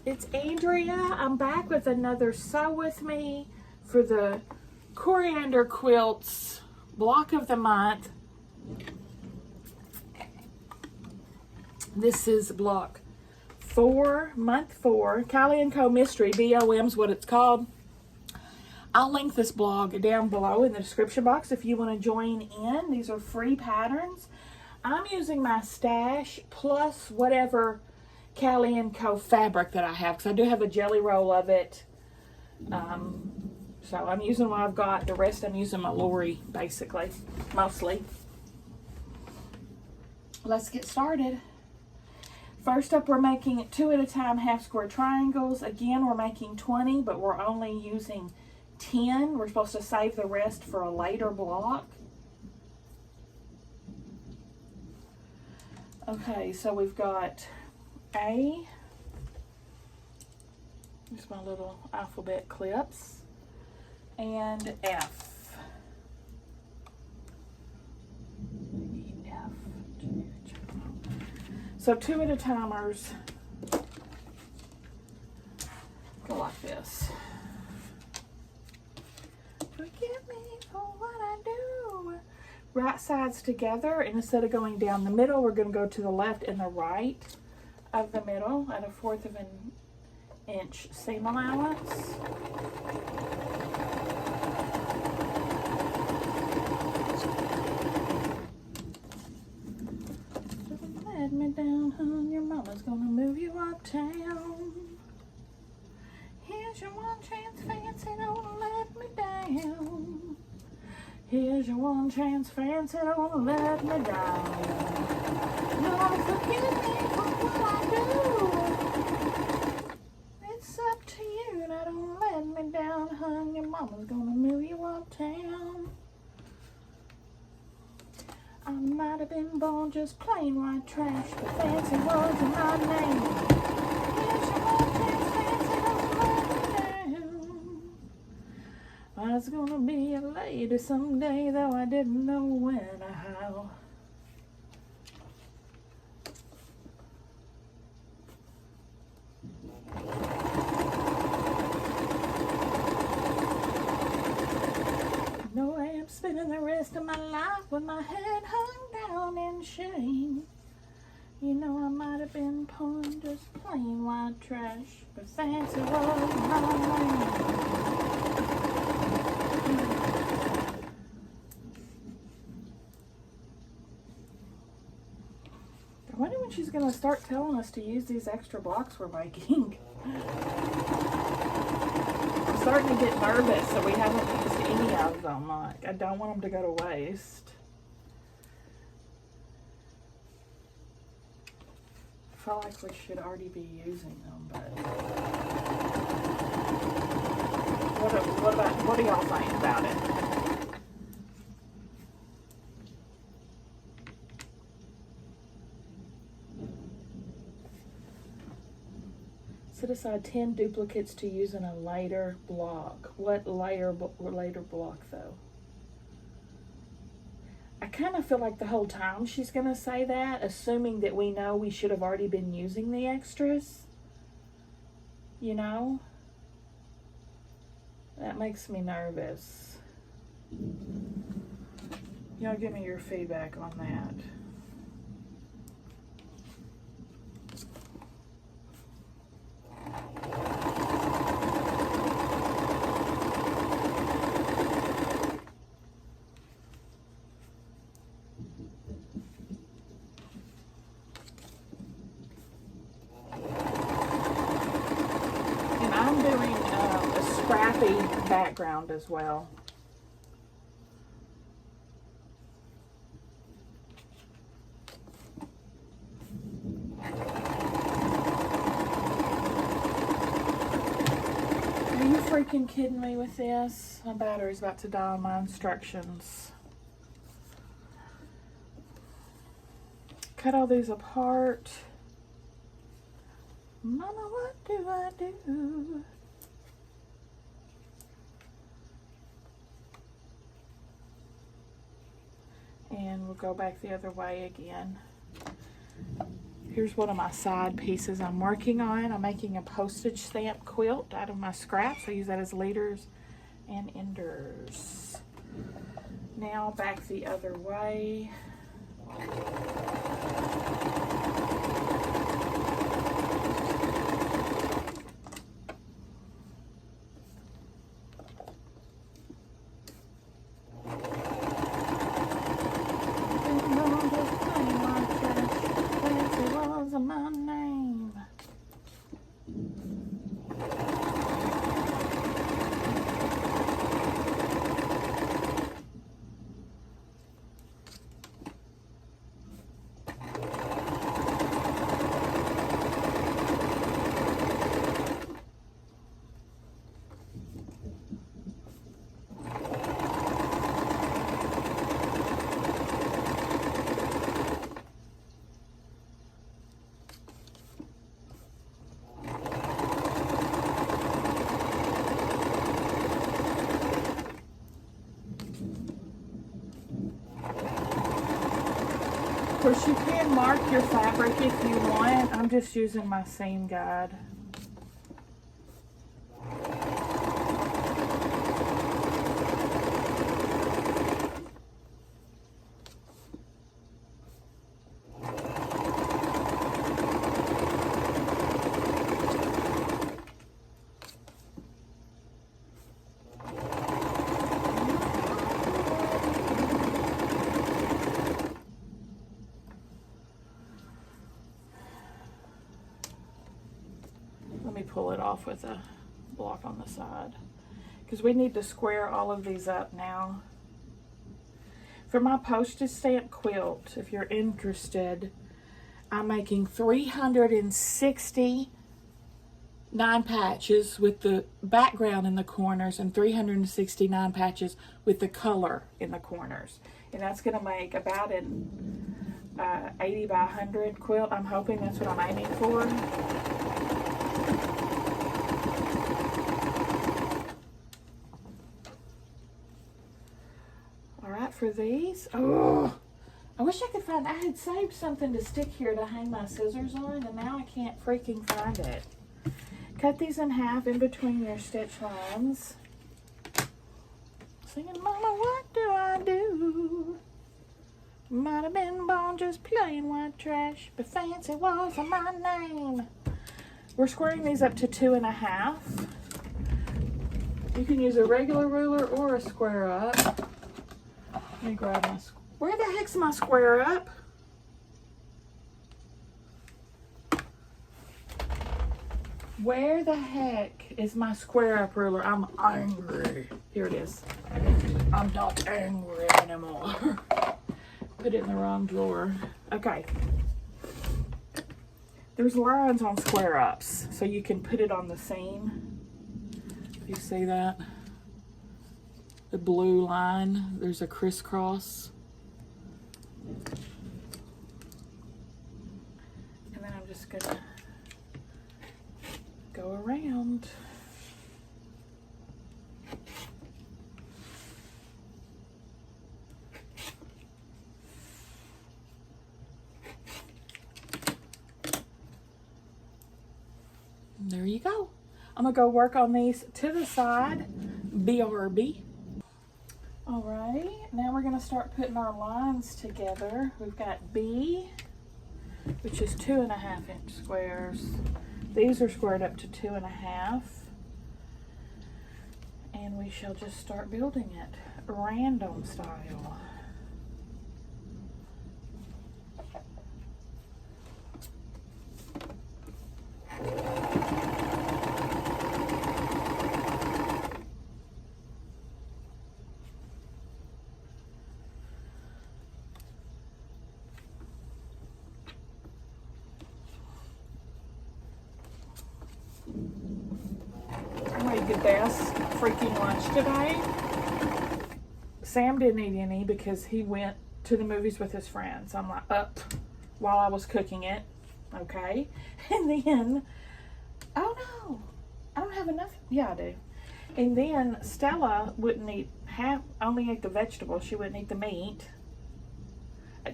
It's Andrea. I'm back with another Sew With Me for the Coriander Quilts block of the month. This is block 4, month 4, Cali & Co. Mystery, BOM's what it's called. I'll link this blog down below in the description box if you want to join in. These are free patterns. I'm using my stash plus whatever Cali & Co. fabric that I have, because I do have a jelly roll of it. So I'm using what I've got. The rest I'm using my Lori, basically, mostly. Let's get started. First up, we're making 2 at a time half square triangles. Again, we're making 20, but we're only using 10. We're supposed to save the rest for a later block. Okay, so we've got A, just my little alphabet clips, and F. So 2 at a timers go like this. Forgive me for what I do. Right sides together, and instead of going down the middle, we're going to go to the left and the right of the middle at a 1/4 of an inch seam allowance. Don't let me down, hon. Your mama's gonna move you uptown. Here's your one chance, fancy, don't let me down. Here's your one chance, fancy, don't let me down. Lord, forgive me for what I do. It's up to you, now don't let me down, hon. Your mama's gonna move you uptown. I might have been born just plain white trash, but fancy wasn't my name. Here's your one chance, fancy, don't let me down. I was gonna be a lady someday, though I didn't know when or how. No way I'm spending the rest of my life with my head hung down in shame. You know I might have been born just plain white trash, but fancy was my name. I wonder when she's going to start telling us to use these extra blocks we're making. I'm starting to get nervous that we haven't used any of them. Like, I don't want them to go to waste. I feel like we should already be using them, but what do y'all think about it? Set aside 10 duplicates to use in a later block. What later block, though? I kind of feel like the whole time she's going to say that, assuming that we know we should have already been using the extras. You know? That makes me nervous. Y'all give me your feedback on that. I'm doing a scrappy background as well. Are you freaking kidding me with this? My battery's about to die on my instructions. Cut all these apart. Mama, what do I do? And we'll go back the other way again. Here's one of my side pieces I'm working on. I'm making a postage stamp quilt out of my scraps. I use that as leaders and enders. Now back the other way. My name. Of course, you can mark your fabric if you want. I'm just using my seam guide. Pull it off with a block on the side because we need to square all of these up now. For my postage stamp quilt, if you're interested, I'm making 369 patches with the background in the corners and 369 patches with the color in the corners, and that's going to make about an 80 by 100 quilt. I'm hoping that's what I'm aiming for. For these, oh, I wish I could find, I had saved something to stick here to hang my scissors on, and now I can't freaking find it. Cut these in half in between your stitch lines. Singing, mama, what do I do? Might have been born just plain white trash, but fancy wasn't my name. We're squaring these up to 2.5. You can use a regular ruler or a square up. Let me grab my, where the heck's my square up? Where the heck is my square up ruler? I'm angry. Here it is. I'm not angry anymore. Put it in the wrong drawer. Okay. There's lines on square ups, so you can put it on the seam. You see that? The blue line, there's a crisscross. And then I'm just gonna go around. And there you go. I'm gonna go work on these to the side, BRB. All right, now we're gonna start putting our lines together. We've got B, which is 2.5 inch squares. These are squared up to 2.5. And we shall just start building it random style. The best freaking lunch today. Sam didn't eat any because he went to the movies with his friends. I'm like, up while I was cooking it. Okay. And then, oh no, I don't have enough. Yeah, I do. And then Stella wouldn't eat only ate the vegetables. She wouldn't eat the meat.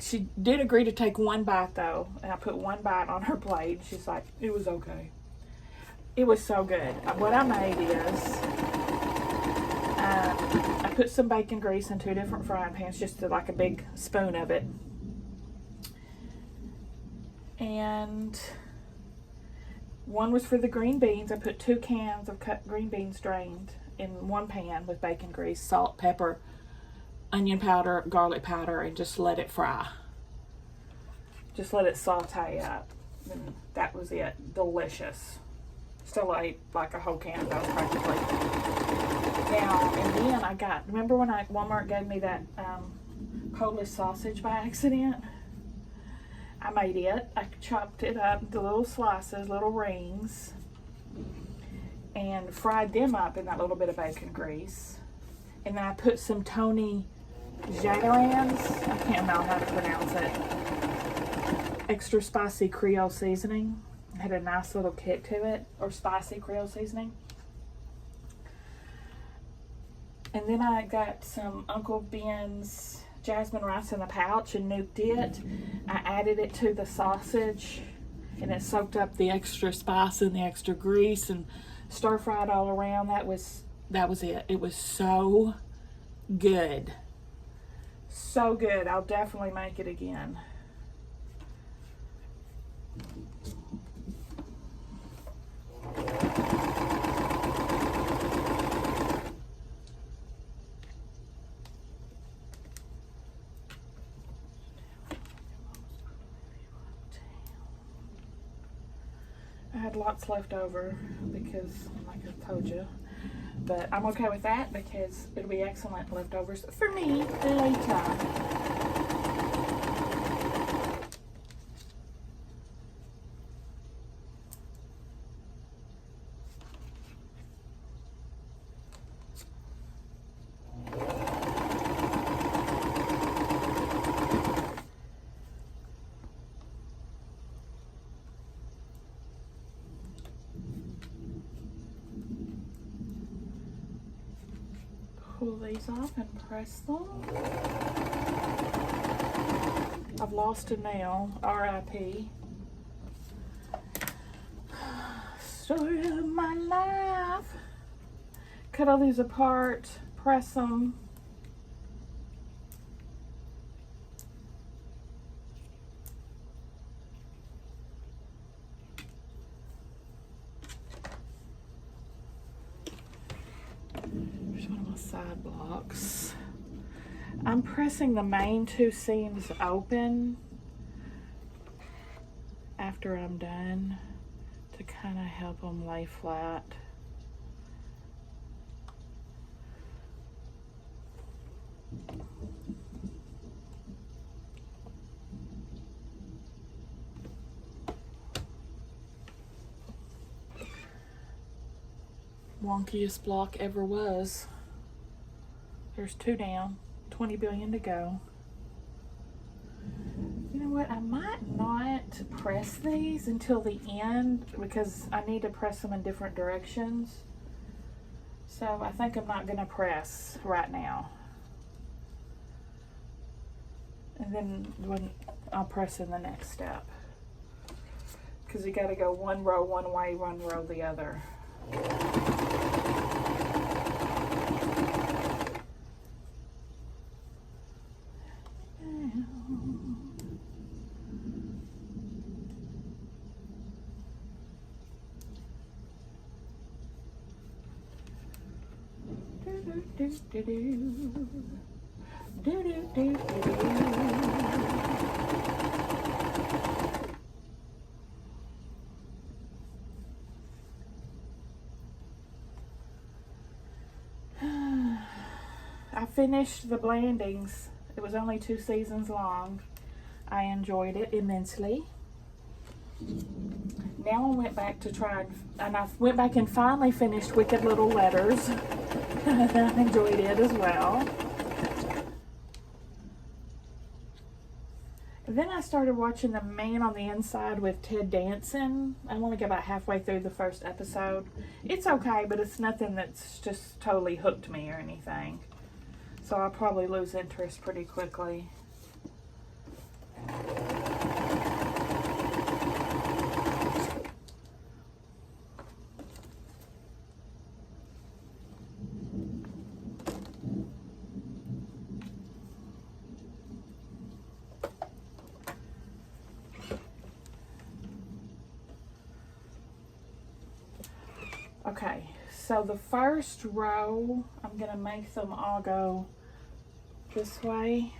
She did agree to take one bite though, and I put one bite on her plate. She's like, it was okay. It was so good. What I made is, I put some bacon grease in 2 different frying pans, just like a big spoon of it. And one was for the green beans. I put 2 cans of cut green beans drained in one pan with bacon grease, salt, pepper, onion powder, garlic powder, and just let it fry. Just let it saute up. And that was it. Delicious. Still ate like a whole can of those practically. Now, and then I got, remember when Walmart gave me that Polish sausage by accident? I made it. I chopped it up into little slices, little rings, and fried them up in that little bit of bacon grease. And then I put some Tony Jaderans, I can't know how to pronounce it, extra spicy Creole seasoning. It had a nice little kick to it, or spicy Creole seasoning. And then I got some Uncle Ben's jasmine rice in a pouch and nuked it. I added it to the sausage, and it soaked up the extra spice and the extra grease, and stir fried all around. That was it. It was so good. So good. I'll definitely make it again. I had lots left over because, like I told you, but I'm okay with that because it'll be excellent leftovers for me later. Pull these off and press them. I've lost a nail, R.I.P. Story of my life. Cut all these apart, press them. Side blocks. I'm pressing the main 2 seams open after I'm done to kind of help them lay flat. Wonkiest block ever was. There's 2 down, 20 billion to go. You know what, I might not press these until the end because I need to press them in different directions. So I think I'm not gonna press right now. And then when I'll press in the next step. Because you gotta go one row one way, one row the other. I finished the blandings. It was only 2 seasons long. I enjoyed it immensely. Now I went back to try, and I went back and finally finished Wicked Little Letters. I enjoyed it as well. Then I started watching The Man on the Inside with Ted Danson. I only got about halfway through the first episode. It's okay, but it's nothing that's just totally hooked me or anything. So I'll probably lose interest pretty quickly. So the first row, I'm going to make them all go this way.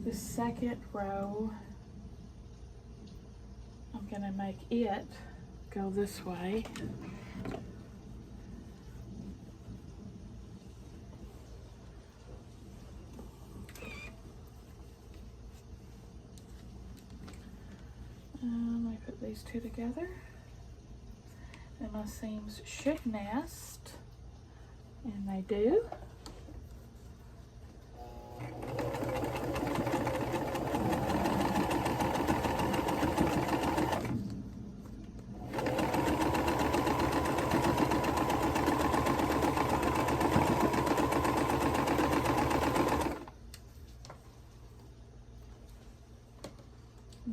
The second row, I'm going to make it go this way. Let me put these two together. And my seams should nest, and they do.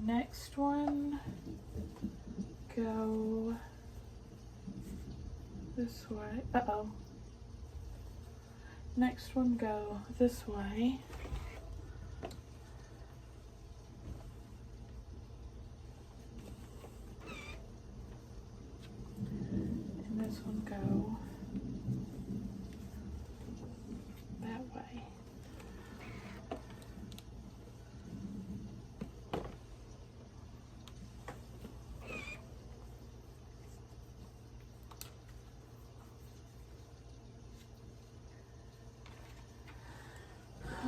Next one, go this way. Uh-oh. Next one, go this way. And this one, go that way.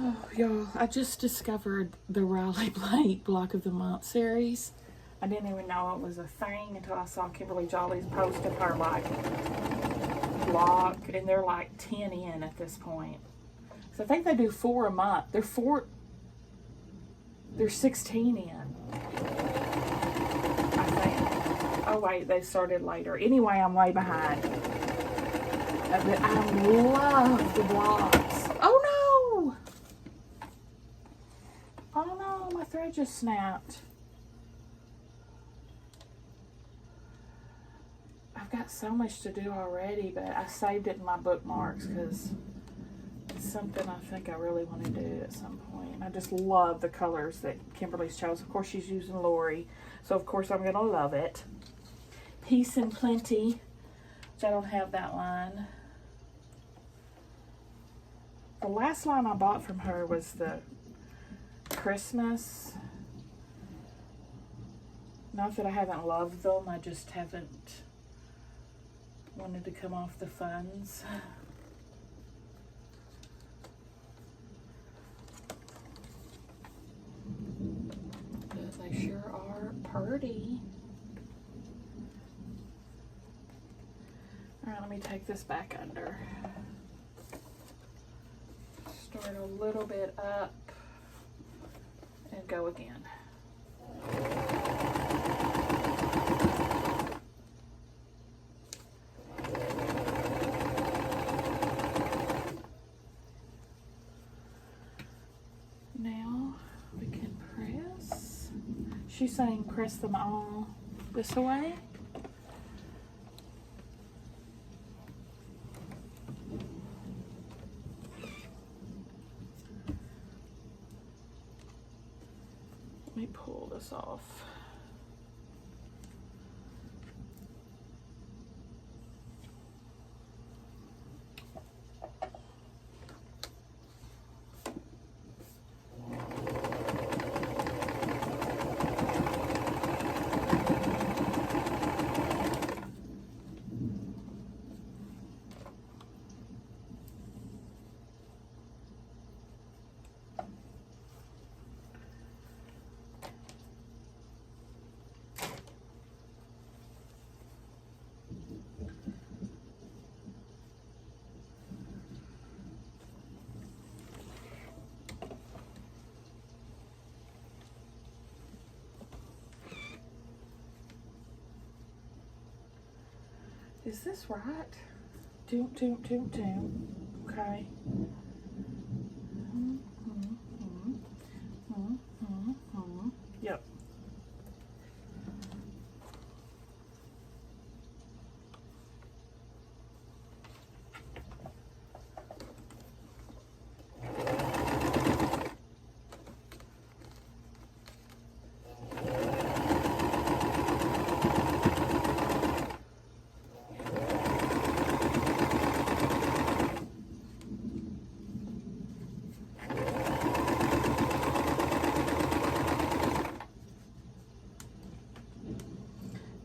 Oh, y'all, I just discovered the Riley Blake Block of the Month series. I didn't even know it was a thing until I saw Kimberly Jolly's post of her, like, block, and they're like 10 in at this point. So I think they do 4 a month. They're 16 in, I think. Oh, wait, they started later. Anyway, I'm way behind. But I love the blocks. Oh, no! Oh no, my thread just snapped. I've got so much to do already, but I saved it in my bookmarks because it's something I think I really want to do at some point. I just love the colors that Kimberly's chose. Of course, she's using Lori, so of course I'm going to love it. Peace and Plenty, which I don't have that line. The last line I bought from her was the Christmas. Not that I haven't loved them, I just haven't wanted to come off the funds. But they sure are pretty. Alright, let me take this back under. Start a little bit up and go again. Now we can press. She's saying press them all this way. Let me pull this off. Is this right? Doom. Okay. Yep.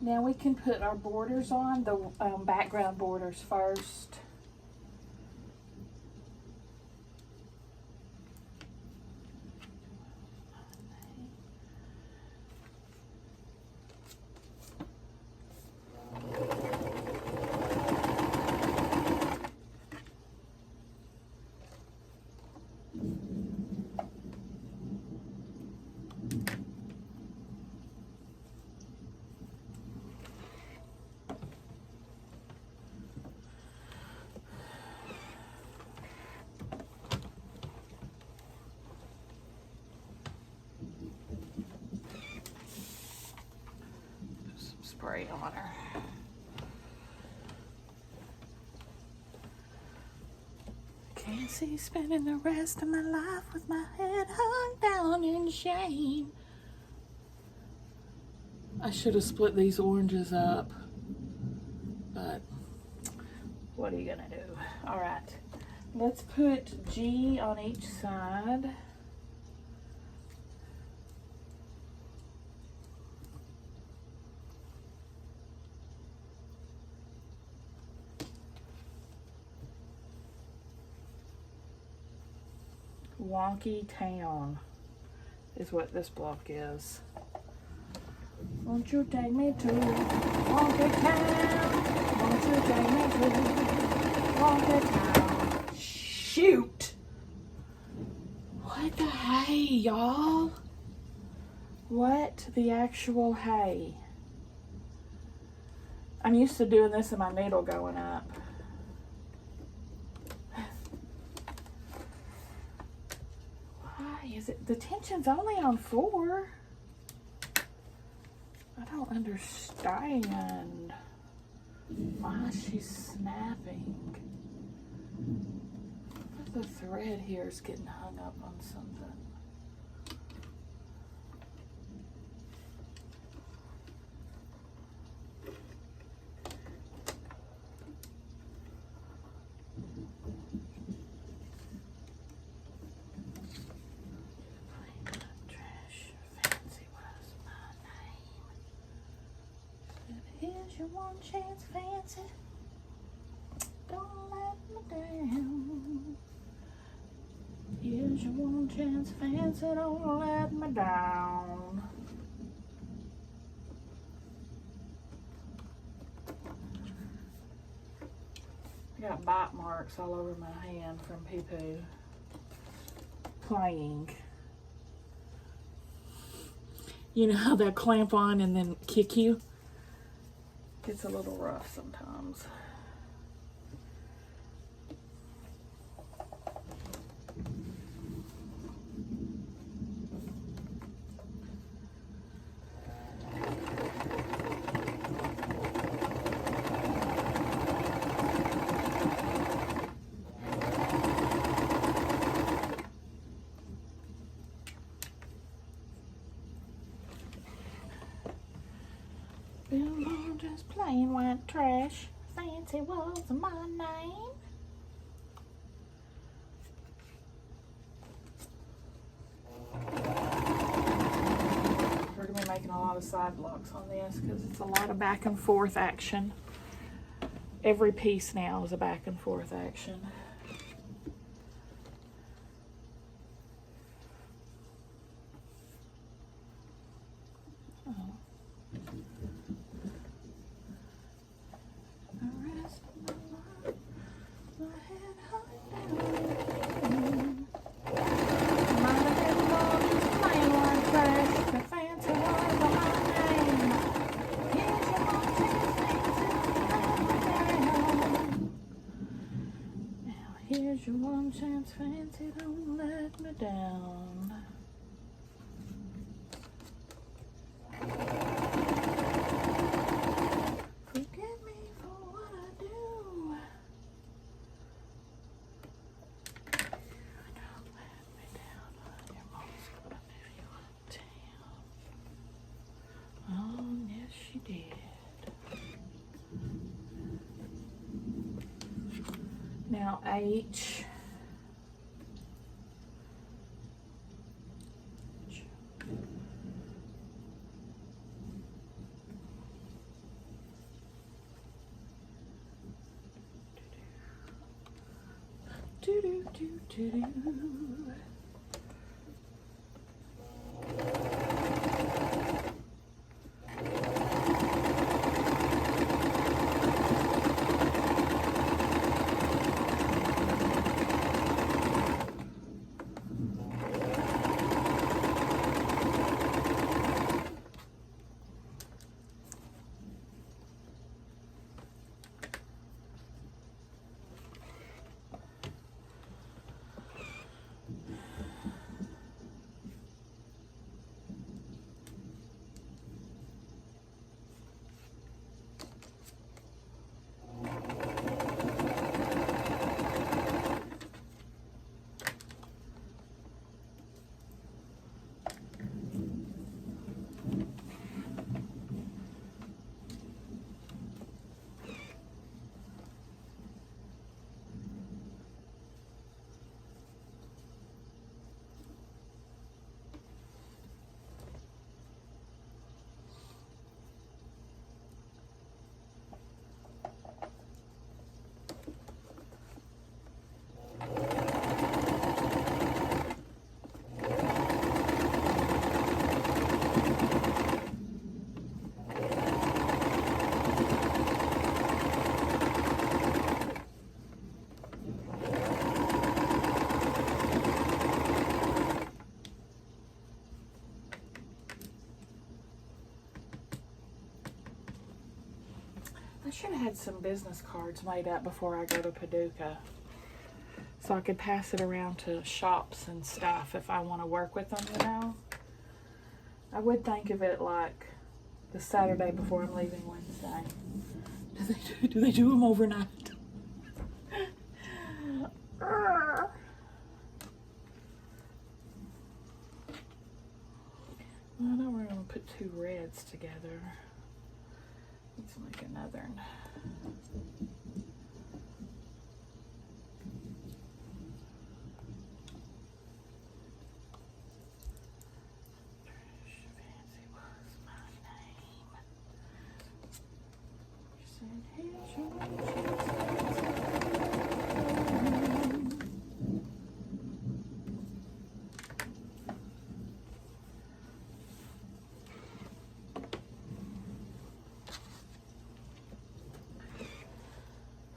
Now we can put our borders on, the background borders first. Spray on her. Can't see spending the rest of my life with my head hung down in shame. I should have split these oranges up, but what are you gonna do? All right, let's put G on each side. Wonky Town is what this block is. Won't you take me to Wonky Town? Won't you take me to Wonky Town? Shoot! What the hay, y'all? What the actual hay? I'm used to doing this in my needle going up. Is it, the tension's only on 4. I don't understand why she's snapping. The thread here is getting hung up on something. Here's your one chance, fancy. Don't let me down. Here's your one chance, fancy. Don't let me down. I got bite marks all over my hand from pee-poo playing. You know how they'll clamp on and then kick you? It's a little rough sometimes. Just plain white trash. Fancy was my name. We're going to be making a lot of side blocks on this because it's a lot of back and forth action. Every piece now is a back and forth action. Here's your one chance, fancy, don't let me down. Forgive me for what I do. Don't let me down. Your mom's gonna do you uptown. Oh, yes, she did. Now H. Do do do do do. I should have had some business cards made up before I go to Paducah, so I could pass it around to shops and stuff if I want to work with them, you know. I would think of it like the Saturday before I'm leaving Wednesday. Do they do them overnight? I know we're going to put two reds together. Let's make another one. Fancy was my name. She said, here's your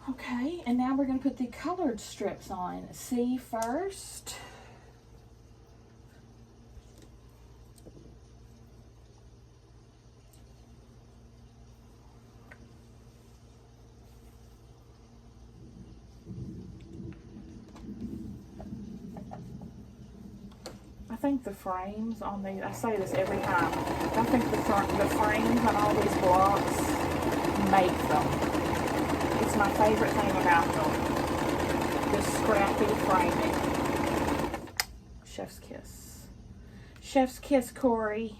Okay, and now we're going to put the colored strips on. C first. I think the frames on these, I say this every time, I think the frames on all these blocks make them. It's my favorite thing about them. This scrappy framing. Chef's kiss. Chef's kiss, Corey.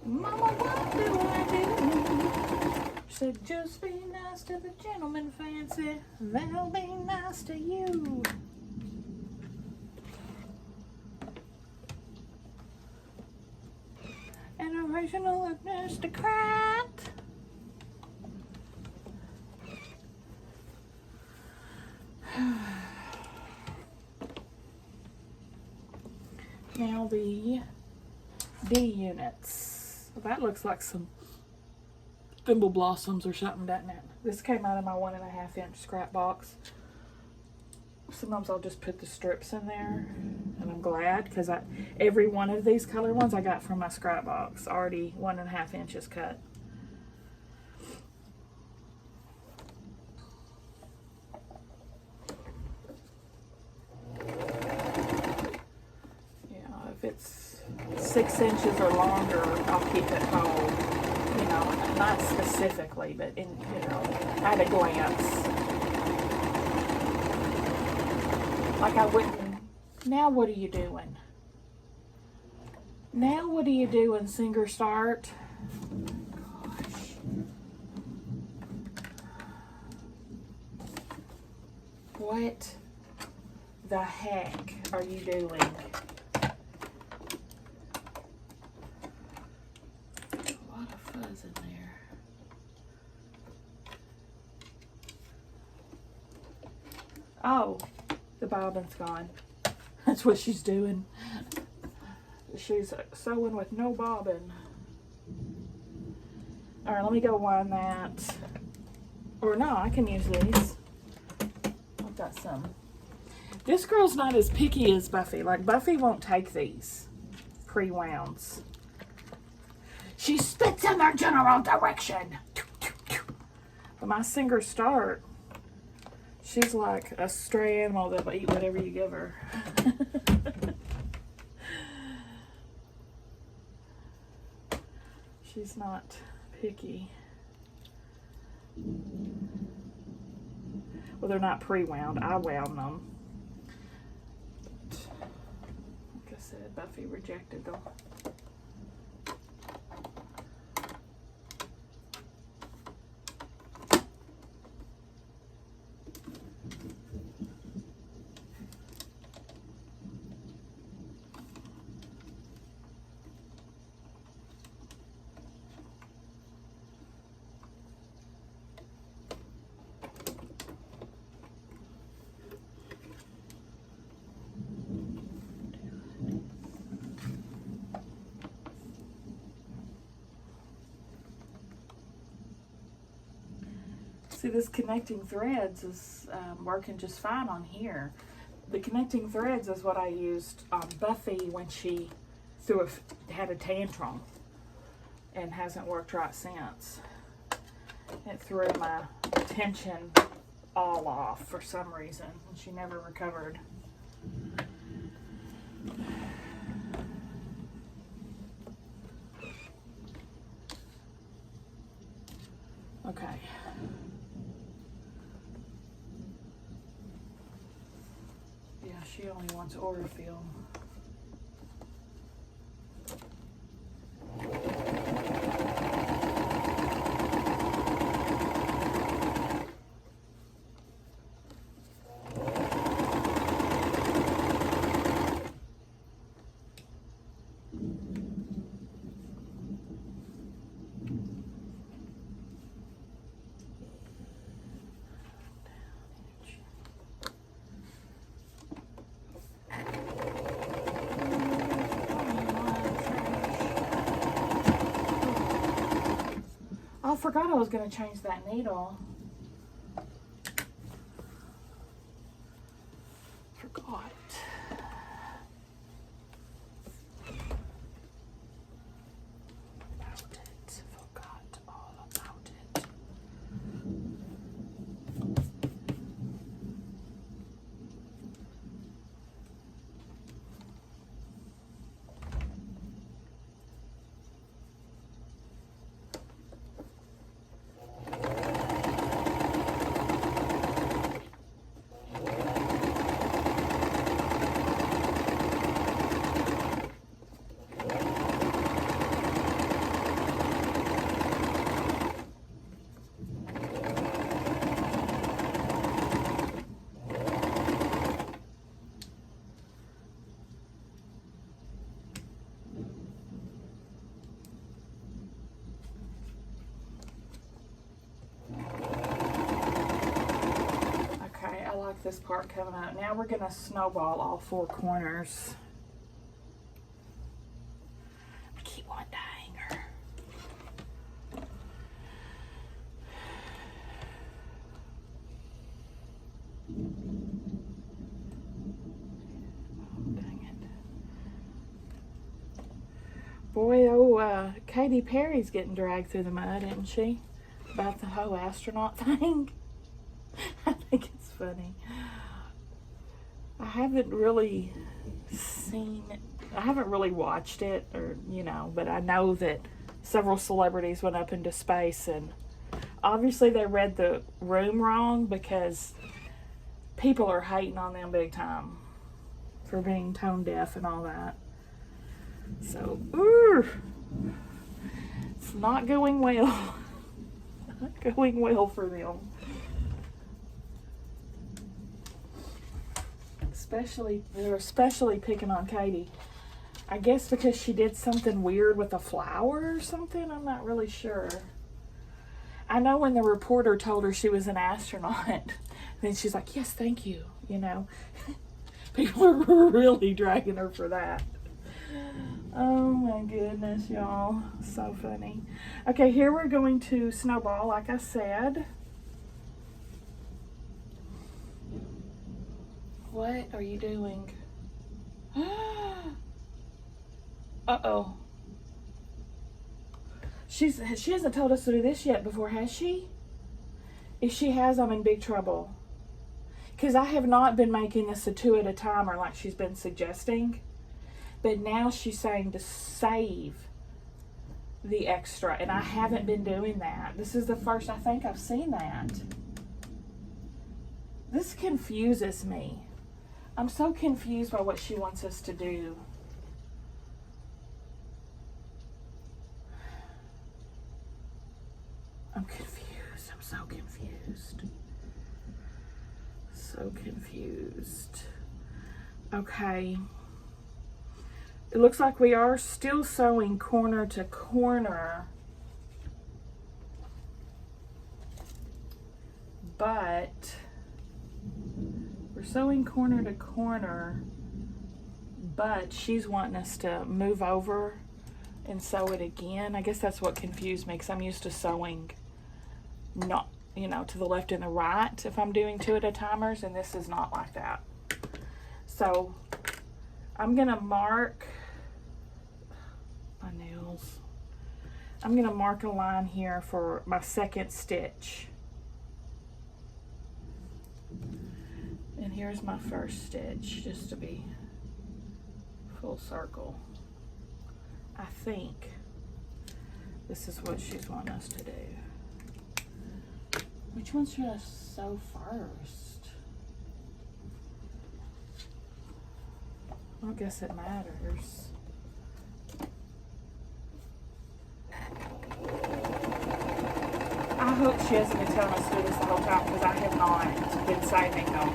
Mama, what do I do? Said just be nice to the gentleman, Fancy. They'll be nice to you. An original aristocrat. Now the D units. That looks like some thimble blossoms or something, doesn't it? This came out of my 1.5 inch scrap box. Sometimes I'll just put the strips in there, and I'm glad because every one of these color ones I got from my scrap box, already 1.5 inches cut. Yeah, if it's 6 inches or longer, I'll keep it whole. You know, not specifically, but in, you know, at a glance. Like I wouldn't. Now what are you doing? Now what are you doing, Singer Start? Gosh. What the heck are you doing? A lot of fuzz in there. Oh. The bobbin's gone. That's what she's doing. She's sewing with no bobbin. Alright, let me go wind that. Or no, I can use these. I've got some. This girl's not as picky as Buffy. Like, Buffy won't take these pre-wounds. She spits in their general direction. But my Singer Start, she's like a stray animal that'll eat whatever you give her. She's not picky. Well, they're not pre-wound. I wound them. But, like I said, Buffy rejected them. See, this connecting threads is working just fine on here. The connecting threads is what I used on Buffy when she had a tantrum and hasn't worked right since. It threw my tension all off for some reason, and she never recovered. Okay. Yeah, she only wants Orifil. I forgot I was going to change that needle. Forgot. About it. Forgot all about it. This part coming out. Now we're going to snowball all 4 corners. want to hang her. Oh, dang it. Boy, Katy Perry's getting dragged through the mud, isn't she? About the whole astronaut thing. I think it's funny. I haven't really watched it, or, you know, but I know that several celebrities went up into space, and obviously they read the room wrong because people are hating on them big time for being tone deaf and all that. So, it's not going well. Not going well for them. They're especially picking on Katy. I guess because she did something weird with a flower or something. I'm not really sure. I know when the reporter told her she was an astronaut, then she's like, yes, thank you. You know, people are really dragging her for that. Oh my goodness, y'all. So funny. Okay, here we're going to snowball, like I said. What are you doing? Uh-oh. She hasn't told us to do this yet before, has she? If she has, I'm in big trouble. Because I have not been making this a 2 at a time, or like she's been suggesting. But now she's saying to save the extra, and I haven't been doing that. This is the first I think I've seen that. This confuses me. I'm so confused by what she wants us to do. I'm confused. I'm so confused. So confused. Okay. It looks like we are still sewing corner to corner. But we're sewing corner to corner, but she's wanting us to move over and sew it again. I guess that's what confused me, because I'm used to sewing not, you know, to the left and the right if I'm doing 2 at a timers, and this is not like that. So I'm gonna mark my nails. I'm gonna mark a line here for my second stitch. And here's my first stitch, just to be full circle. I think this is what she's wanting us to do. Which one should I sew first? I don't guess it matters. I hope she hasn't been telling us to do this the whole time, because I have not been saving them.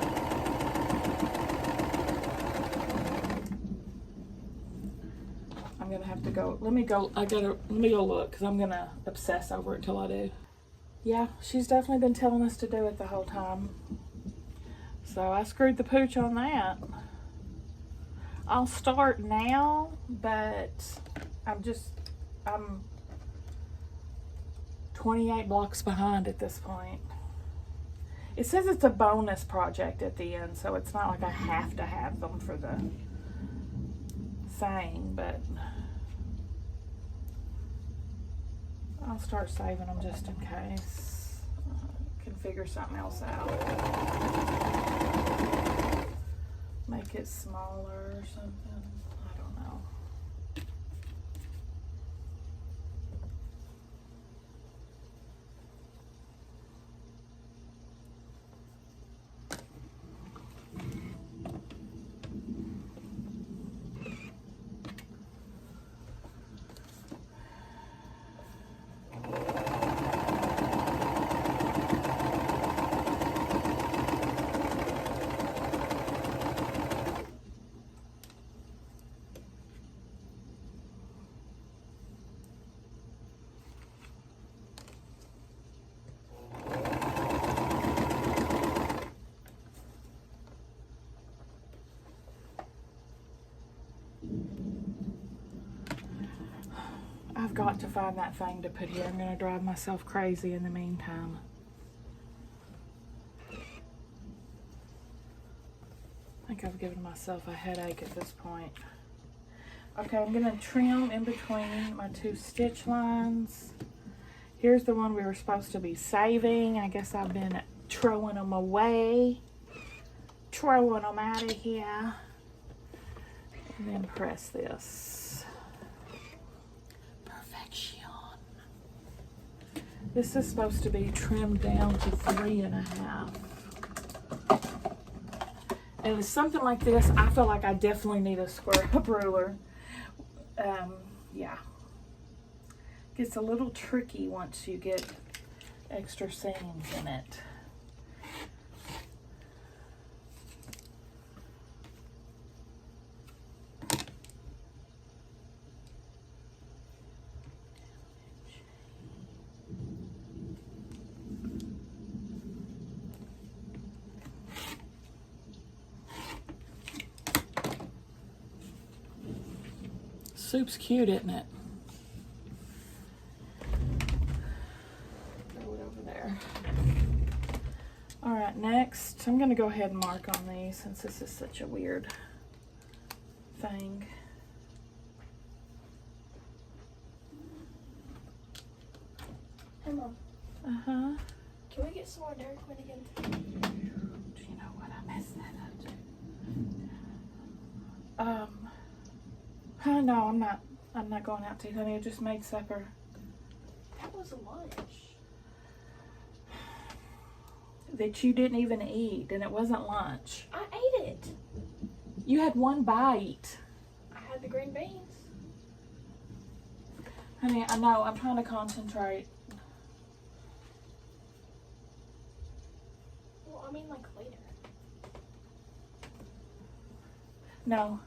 I'm gonna have to go. Let me go look, because I'm gonna obsess over it until I do. Yeah, she's definitely been telling us to do it the whole time. So I screwed the pooch on that. I'll start now, but I'm 28 blocks behind at this point. It says it's a bonus project at the end, so it's not like I have to have them for the thing, but I'll start saving them just in case. I can figure something else out. Make it smaller or something. I don't know. got to find that thing to put here. I'm gonna drive myself crazy in the meantime. I think I've given myself a headache at this point. Okay, I'm gonna trim in between my 2 stitch lines. Here's the one we were supposed to be saving. I guess I've been throwing them away. Throwing them out of here. And then press this. Perfection. This is supposed to be trimmed down to 3.5. And with something like this, I feel like I definitely need a square up ruler. Yeah. Gets a little tricky once you get extra seams in it. Soup's cute, isn't it? Throw it over there. All right, next, I'm gonna go ahead and mark on these since this is such a weird thing. Hey, Mom. Uh-huh. Can we get some more Dairy Queen again? Do you know what? I messed that up. No, I'm not going out to eat, honey. I just made supper. That was lunch. That you didn't even eat, and it wasn't lunch. I ate it. You had one bite. I had the green beans. Honey, I know. I'm trying to concentrate. Well, I mean like later. No.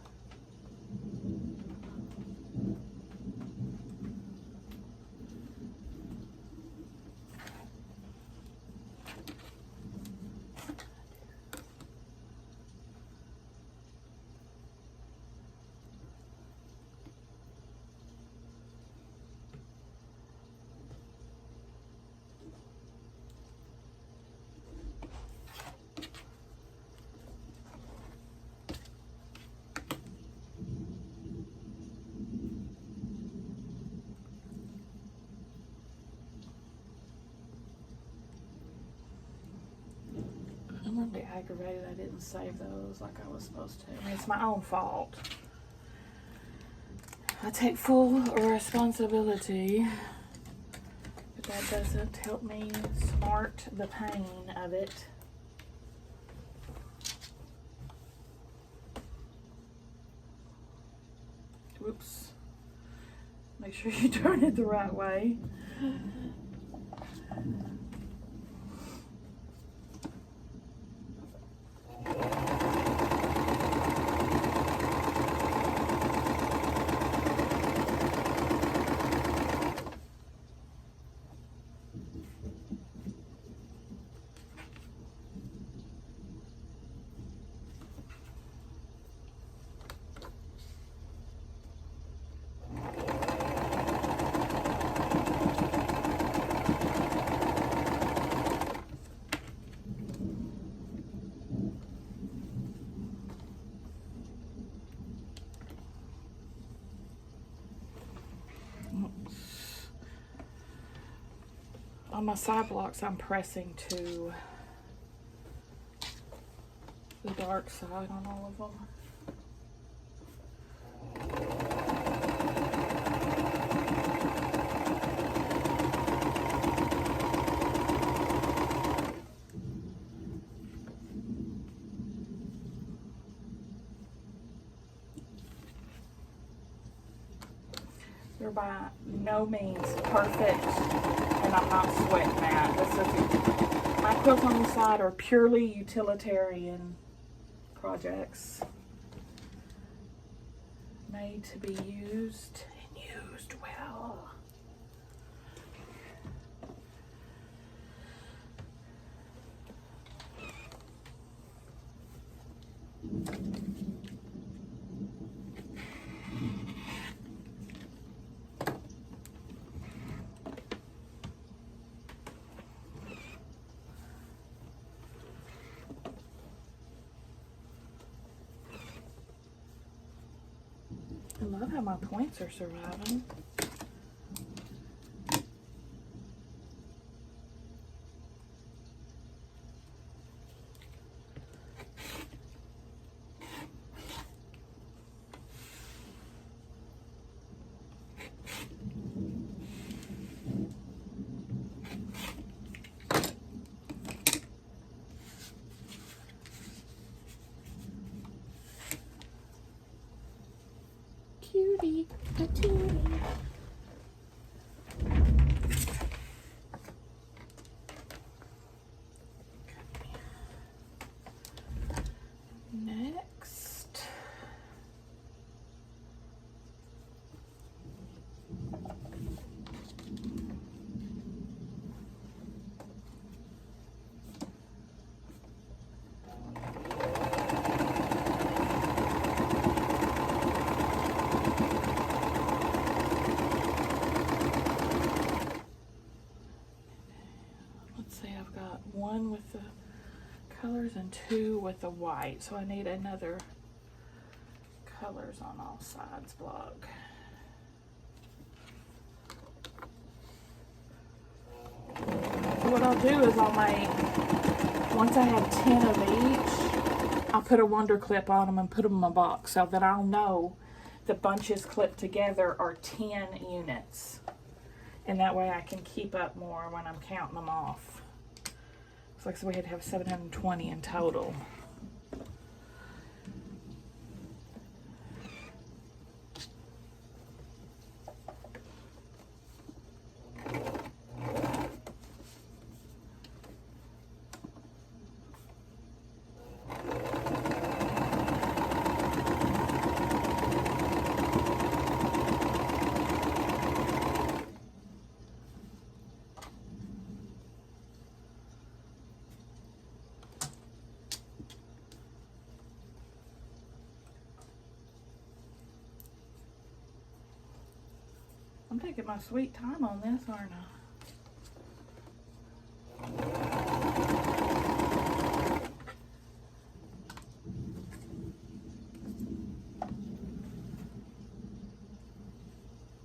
I'm gonna be aggravated I didn't save those like I was supposed to. I mean, it's my own fault. I take full responsibility, but that doesn't help me smart the pain of it. Whoops. Make sure you turn it the right way. On my side blocks, I'm pressing to the dark side on all of them. They're by no means perfect, and I'm not sweating that. My quilts on the side are purely utilitarian projects, made to be used and used well. love how my points are surviving. Cutie patootie. Next. Let's see, I've got one with the colors and two with the white, so I need another colors on all sides block. What I'll do is I'll make, once I have 10 of each, I'll put a wonder clip on them and put them in a box so that I'll know the bunches clipped together are 10 units. And that way I can keep up more when I'm counting them off. So like I said, we had to have 720 in total. I'm taking my sweet time on this, aren't I?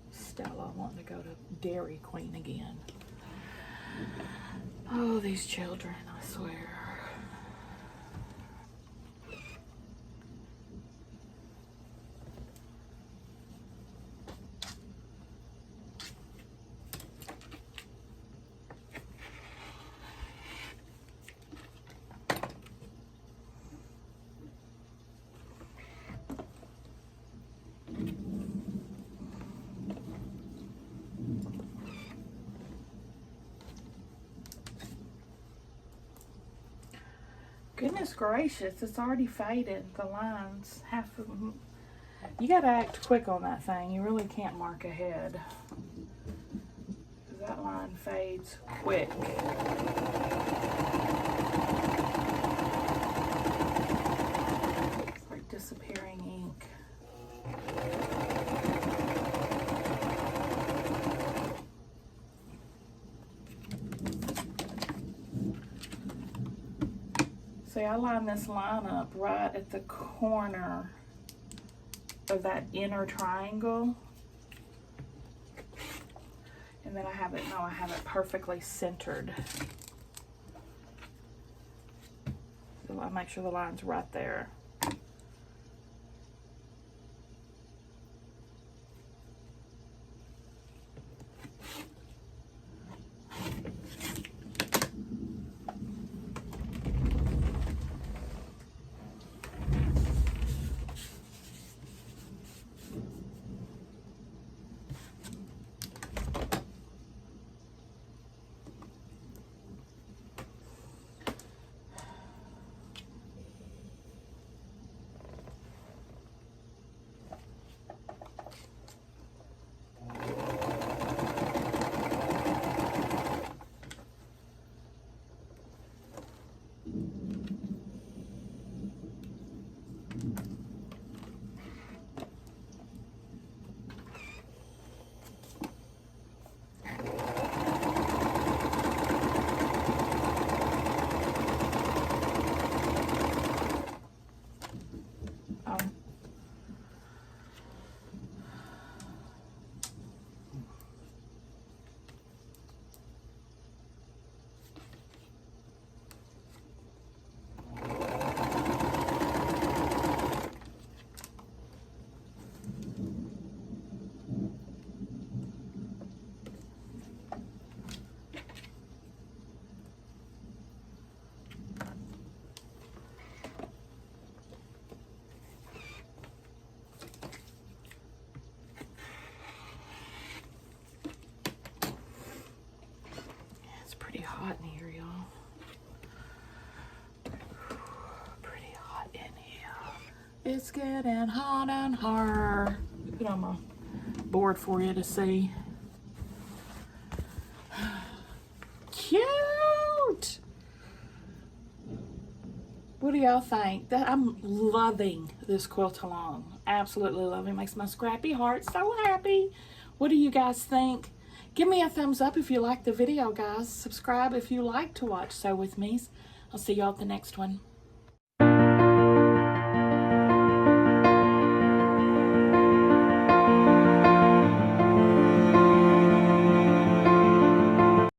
Stella wanting to go to Dairy Queen again. Oh, these children, I swear. Goodness gracious, it's already faded. The lines, half of them. You gotta act quick on that thing. You really can't mark ahead. That line fades quick. It's like disappearing ink. See, I line this line up right at the corner of that inner triangle. And then I have it perfectly centered. So I make sure the line's right there. hot in here, y'all. Pretty hot in here. It's getting hot and hard. Put on my board for you to see. Cute! What do y'all think? I'm loving this quilt along. Absolutely loving. Makes my scrappy heart so happy. What do you guys think? Give me a thumbs up if you like the video, guys. Subscribe if you like to watch Sew With Me. I'll see y'all at the next one.